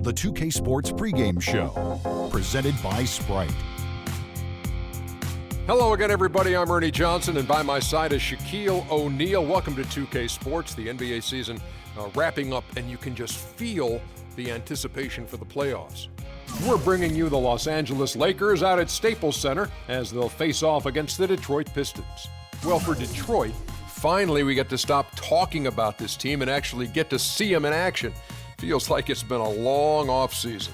the 2K Sports pregame show, presented by Sprite. Hello again, everybody. I'm Ernie Johnson, and by my side is Shaquille O'Neal. Welcome to 2K Sports, the NBA season wrapping up, and you can just feel the anticipation for the playoffs. We're bringing you the Los Angeles Lakers out at Staples Center as they'll face off against the Detroit Pistons. Well, for Detroit, finally we get to stop talking about this team and actually get to see them in action. Feels like it's been a long offseason.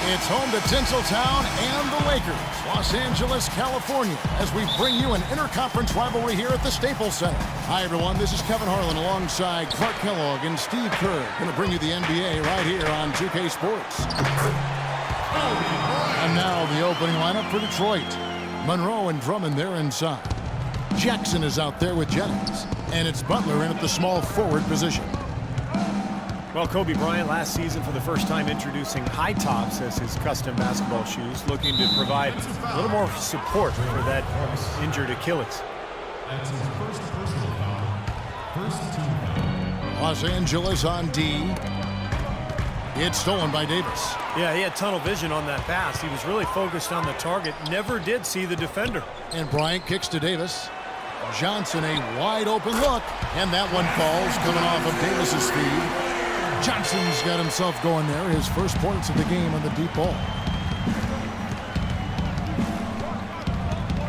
It's home to Tinseltown and the Lakers, Los Angeles, California, as we bring you an interconference rivalry here at the Staples Center. Hi, everyone. This is Kevin Harlan alongside Clark Kellogg and Steve Kerr. Going to bring you the NBA right here on 2K Sports. And now the opening lineup for Detroit. Monroe and Drummond there inside. Jackson is out there with Jennings. And it's Butler in at the small forward position. Well, Kobe Bryant last season for the first time introducing high tops as his custom basketball shoes, looking to provide a little more support for that injured Achilles. That's his first personal foul. First team foul. Los Angeles on D. It's stolen by Davis. Yeah, he had tunnel vision on that pass. He was really focused on the target, never did see the defender. And Bryant kicks to Davis. Johnson, a wide open look, and that one falls coming off of Davis's feed. Johnson's got himself going there, his first points of the game on the deep ball.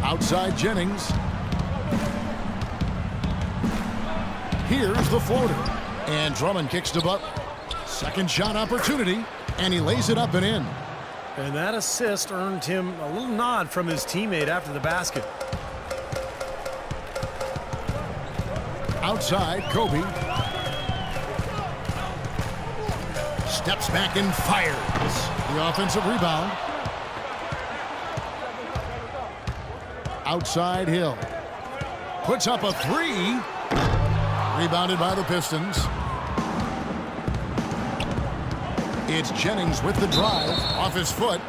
Outside Jennings. Here's the floater. And Drummond kicks to Butler. Second shot opportunity, and he lays it up and in. And that assist earned him a little nod from his teammate after the basket. Outside, Kobe. Steps back and fires. The offensive rebound. Outside Hill. Puts up a three. Rebounded by the Pistons. It's Jennings with the drive. Off his foot.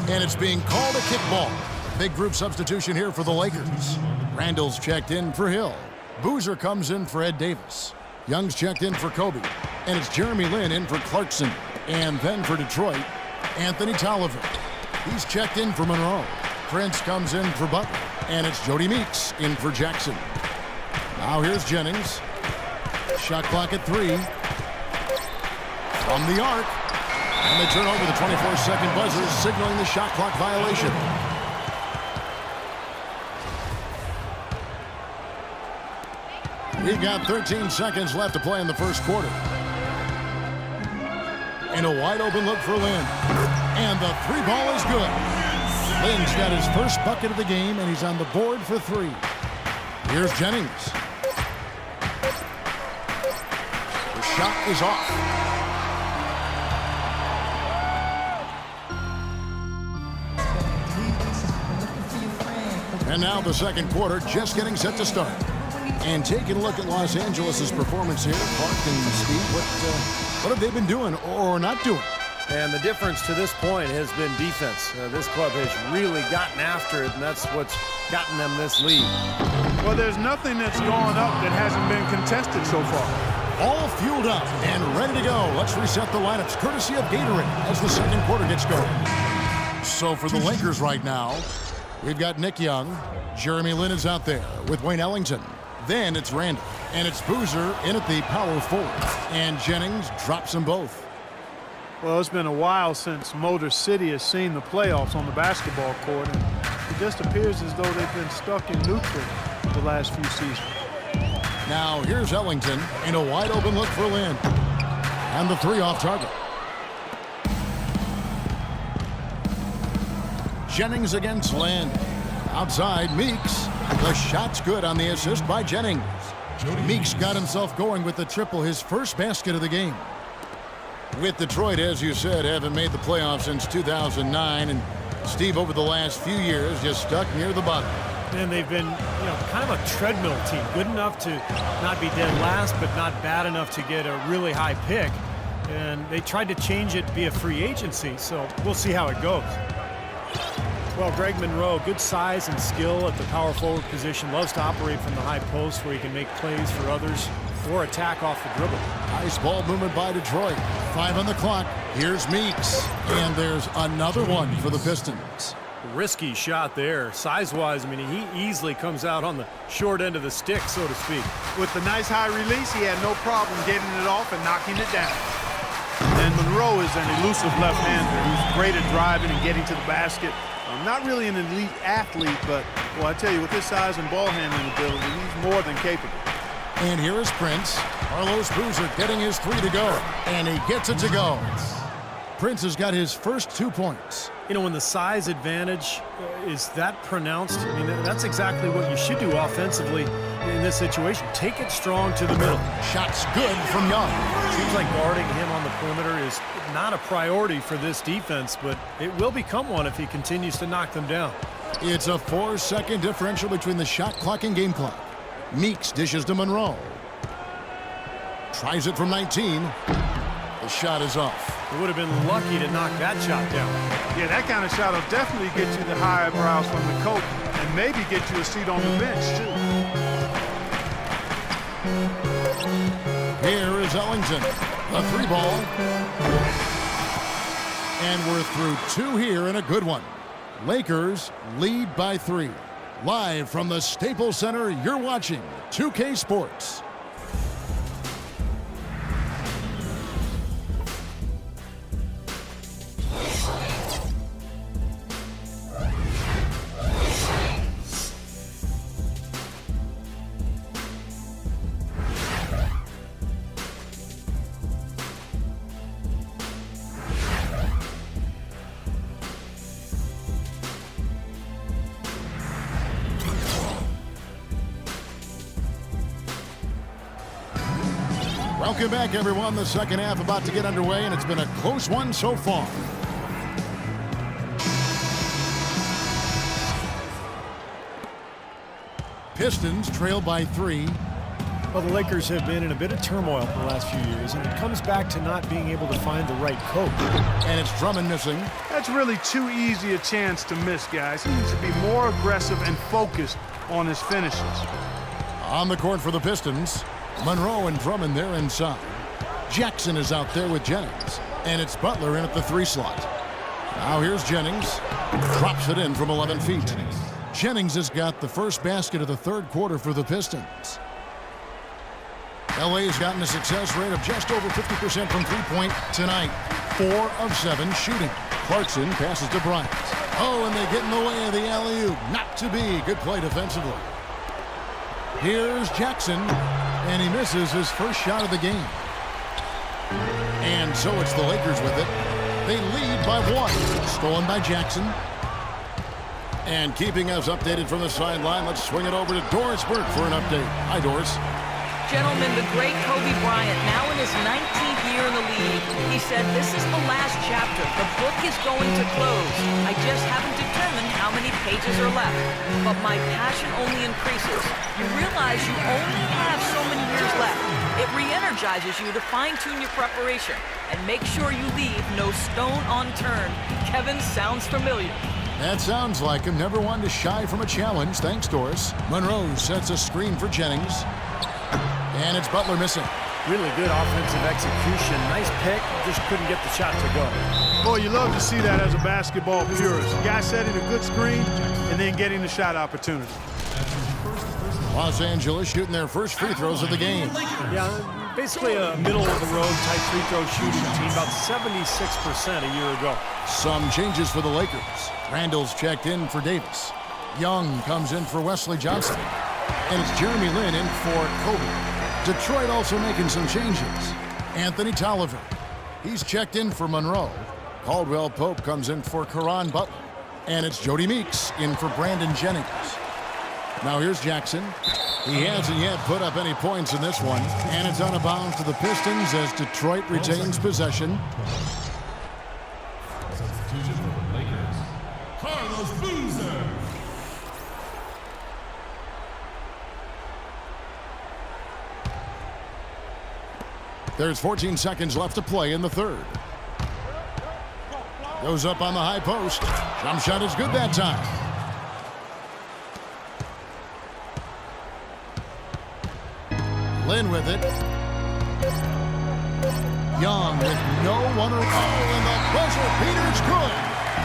And it's being called a kickball. Big group substitution here for the Lakers. Randall's checked in for Hill. Boozer comes in for Ed Davis. Young's checked in for Kobe. And it's Jeremy Lin in for Clarkson. And then for Detroit, Anthony Tolliver. He's checked in for Monroe. Prince comes in for Butler. And it's Jody Meeks in for Jackson. Now here's Jennings. Shot clock at 3. From the arc. And they turn over the 24-second buzzer, signaling the shot clock violation. We've got 13 seconds left to play in the first quarter. And a wide open look for Lin. And the three ball is good. Lin's got his first bucket of the game, and he's on the board for 3. Here's Jennings. The shot is off. And now the second quarter just getting set to start. And taking a look at Los Angeles' performance here, Clark and Steve, what have they been doing or not doing? And the difference to this point has been defense. This club has really gotten after it, and that's what's gotten them this lead. Well, there's nothing that's gone up that hasn't been contested so far. All fueled up and ready to go. Let's reset the lineups courtesy of Gatorade as the second quarter gets going. So for the Lakers right now, we've got Nick Young. Jeremy Lin is out there with Wayne Ellington. Then it's Randall, and it's Boozer in at the power forward. And Jennings drops them both. Well, it's been a while since Motor City has seen the playoffs on the basketball court, and it just appears as though they've been stuck in neutral the last few seasons. Now here's Ellington in a wide open look for Lin. And the 3 off target. Jennings against Lin. Outside, Meeks. The shot's good on the assist by Jennings. Meeks got himself going with the triple, his first basket of the game. With Detroit, as you said, haven't made the playoffs since 2009, and Steve, over the last few years, just stuck near the bottom. And they've been, kind of a treadmill team. Good enough to not be dead last, but not bad enough to get a really high pick. And they tried to change it via free agency, so we'll see how it goes. Well, Greg Monroe, good size and skill at the power forward position. Loves to operate from the high post where he can make plays for others or attack off the dribble. Nice ball movement by Detroit. 5 on the clock. Here's Meeks. And there's another one for the Pistons. Risky shot there. Size-wise, I mean, he easily comes out on the short end of the stick, so to speak. With the nice high release, he had no problem getting it off and knocking it down. And Monroe is an elusive left-hander who's great at driving and getting to the basket. Not really an elite athlete, but, well, I tell you, with his size and ball handling ability, he's more than capable. And here is Prince. Carlos Boozer getting his 3 to go. And he gets it to go. Prince has got his first 2 points. You know, when the size advantage is that pronounced, I mean, that's exactly what you should do offensively in this situation. Take it strong to the middle. Shots good from Young. Seems like guarding him on the perimeter is not a priority for this defense, but it will become one if he continues to knock them down. It's a 4-second differential between the shot clock and game clock. Meeks dishes to Monroe. Tries it from 19. The shot is off. He would have been lucky to knock that shot down. Yeah, that kind of shot will definitely get you the high eyebrows from the coach and maybe get you a seat on the bench, too. Here is Ellington. The 3 ball. And we're through 2 here and a good one. Lakers lead by 3. Live from the Staples Center, you're watching 2K Sports. Welcome back, everyone. The second half about to get underway, and it's been a close one so far. Pistons trail by 3. Well, the Lakers have been in a bit of turmoil the last few years, and it comes back to not being able to find the right coach. And it's Drummond missing. That's really too easy a chance to miss, guys. He needs to be more aggressive and focused on his finishes. On the court for the Pistons, Monroe and Drummond there inside. Jackson is out there with Jennings. And it's Butler in at the 3 slot. Now here's Jennings. Drops it in from 11 feet. Jennings has got the first basket of the third quarter for the Pistons. LA's gotten a success rate of just over 50% from three-point tonight. 4 of 7 shooting. Clarkson passes to Bryant. Oh, and they get in the way of the alley-oop. Not to be. Good play defensively. Here's Jackson, and he misses his first shot of the game. And so it's the Lakers with it. They lead by 1. Stolen by Jackson. And keeping us updated from the sideline, let's swing it over to Doris Burke for an update. Hi, Doris. Gentlemen, the great Kobe Bryant, now in his 19th year in the league, he said, "This is the last chapter. The book is going to close. I just haven't determined how many pages are left. But my passion only increases. You realize you only have so many years left. It re-energizes you to fine-tune your preparation and make sure you leave no stone unturned." Kevin, sounds familiar. That sounds like him. Never one to shy from a challenge. Thanks, Doris. Monroe sets a screen for Jennings. And it's Butler missing. Really good offensive execution. Nice pick. Just couldn't get the shot to go. Boy, you love to see that as a basketball purist. The guy setting a good screen and then getting the shot opportunity. Los Angeles shooting their first free throws of the game. Yeah, basically a middle-of-the-road type free throw shooting team. About 76% a year ago. Some changes for the Lakers. Randall's checked in for Davis. Young comes in for Wesley Johnson. And it's Jeremy Lin in for Kobe. Detroit also making some changes. Anthony Tolliver. He's checked in for Monroe. Caldwell Pope comes in for Caron Butler. And it's Jody Meeks in for Brandon Jennings. Now here's Jackson. He hasn't yet put up any points in this one. And it's out of bounds to the Pistons as Detroit retains possession. Substitution for the Lakers, Carlos Boozer. There's 14 seconds left to play in the third. Goes up on the high post. Jump shot is good that time. Lynn with it. Young with no one. Oh, and the buzzer beater is good.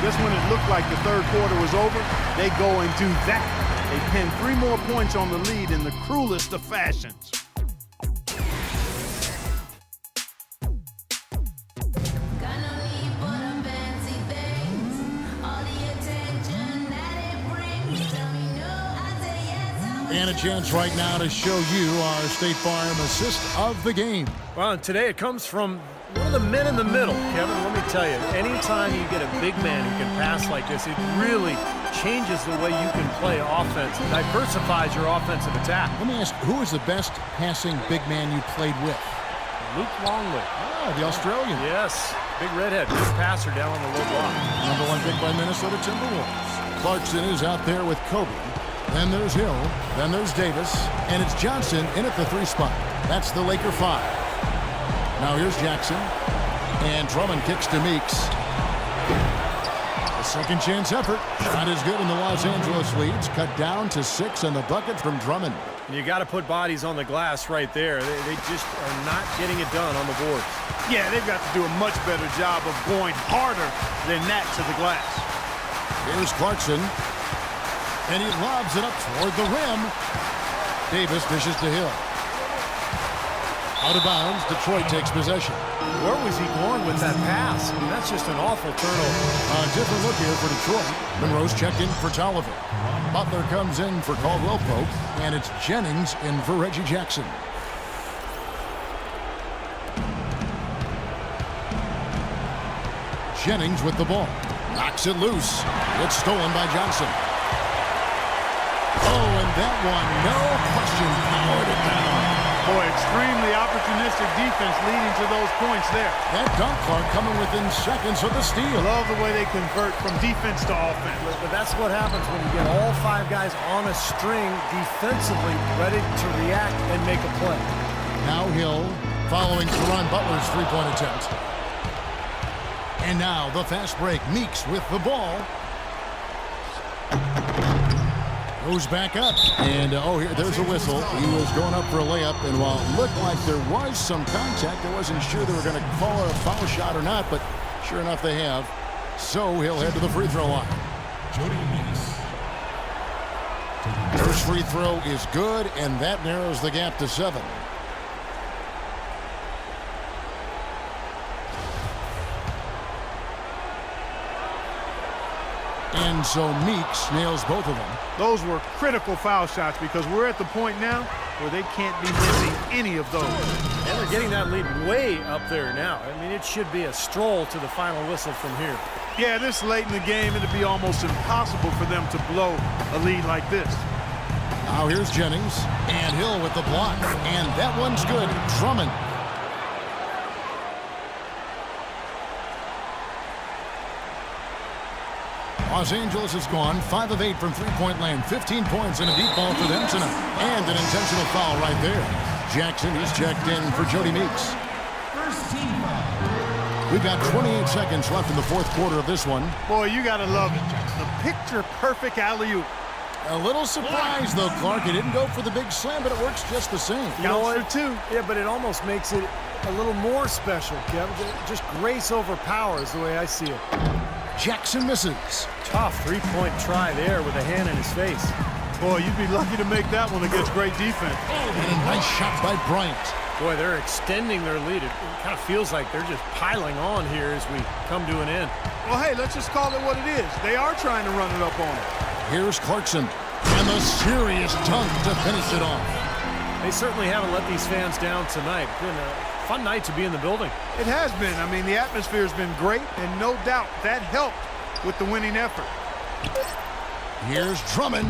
Just when it looked like the third quarter was over, they go and do that. They pin 3 more points on the lead in the cruelest of fashions. And a chance right now to show you our State Farm assist of the game. Well, and today it comes from one of the men in the middle. Kevin, let me tell you, anytime you get a big man who can pass like this, it really changes the way you can play offense. It diversifies your offensive attack. Let me ask, who is the best passing big man you played with? Luke Longley. Oh, the Australian. Yes, big redhead, good passer down on the low block. Number 1 pick by Minnesota Timberwolves. Clarkson is out there with Kobe. Then there's Hill. Then there's Davis. And it's Johnson in at the 3 spot. That's the Laker 5. Now here's Jackson. And Drummond kicks to Meeks. A second chance effort. Shot is good, and the Los Angeles leads cut down to 6, and the bucket from Drummond. You got to put bodies on the glass right there. They just are not getting it done on the boards. Yeah, they've got to do a much better job of going harder than that to the glass. Here's Clarkson. And he lobs it up toward the rim. Davis dishes to Hill. Out of bounds, Detroit takes possession. Where was he going with that pass? I mean, that's just an awful turnover. A different look here for Detroit. Monroe's checked in for Tolliver. Butler comes in for Caldwell Pope. And it's Jennings in for Reggie Jackson. Jennings with the ball. Knocks it loose. It's stolen by Johnson. Oh, and that one, no question, powered it down. Boy, extremely opportunistic defense leading to those points there. That dunk, Clark, coming within seconds of the steal. Love the way they convert from defense to offense. But that's what happens when you get all 5 guys on a string defensively ready to react and make a play. Now Hill following Caron Butler's 3-point attempt. And now the fast break. Meeks with the ball. Goes back up. And, here, there's a whistle. He was going up for a layup, and while it looked like there was some contact, I wasn't sure they were going to call a foul shot or not, but sure enough they have. So he'll head to the free throw line. Jody Meeks. First free throw is good, and that narrows the gap to 7. And so Meeks nails both of them. Those were critical foul shots because we're at the point now where they can't be missing any of those. And they're getting that lead way up there now. I mean, it should be a stroll to the final whistle from here. Yeah, this late in the game, it'd be almost impossible for them to blow a lead like this. Now here's Jennings, and Hill with the block, and that one's good. Drummond. Los Angeles has gone 5 of 8 from 3-point land, 15 points and a deep ball for them tonight, and an intentional foul right there. Jackson is checked in for Jody Meeks. First team foul. We've got 28 seconds left in the 4th quarter of this one. Boy, you gotta love it. The picture-perfect alley-oop. A little surprised, though, Clark. He didn't go for the big slam, but it works just the same. You know what? Counts for 2. Yeah, but it almost makes it a little more special, Kevin. Just grace over power is the way I see it. Jackson misses. Tough 3-point try there with a hand in his face. Boy, you'd be lucky to make that one against great defense. And a nice shot by Bryant. Boy, they're extending their lead. It kind of feels like they're just piling on here as we come to an end. Well, hey, let's just call it what it is. They are trying to run it up on it. Here's Clarkson. And the serious dunk to finish it off. They certainly haven't let these fans down tonight. It's been a fun night to be in the building. It has been. I mean, the atmosphere's been great, and no doubt that helped with the winning effort. Here's Drummond.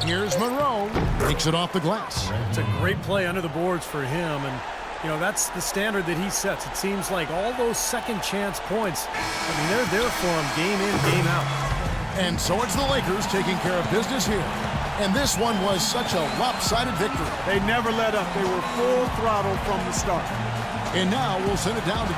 Here's Monroe. Takes it off the glass. It's a great play under the boards for him, and you know that's the standard that he sets. It seems like all those second chance points, I mean, they're there for him game in, game out. And so it's the Lakers taking care of business here. And this one was such a lopsided victory. They never let up. They were full throttle from the start. And now we'll send it down to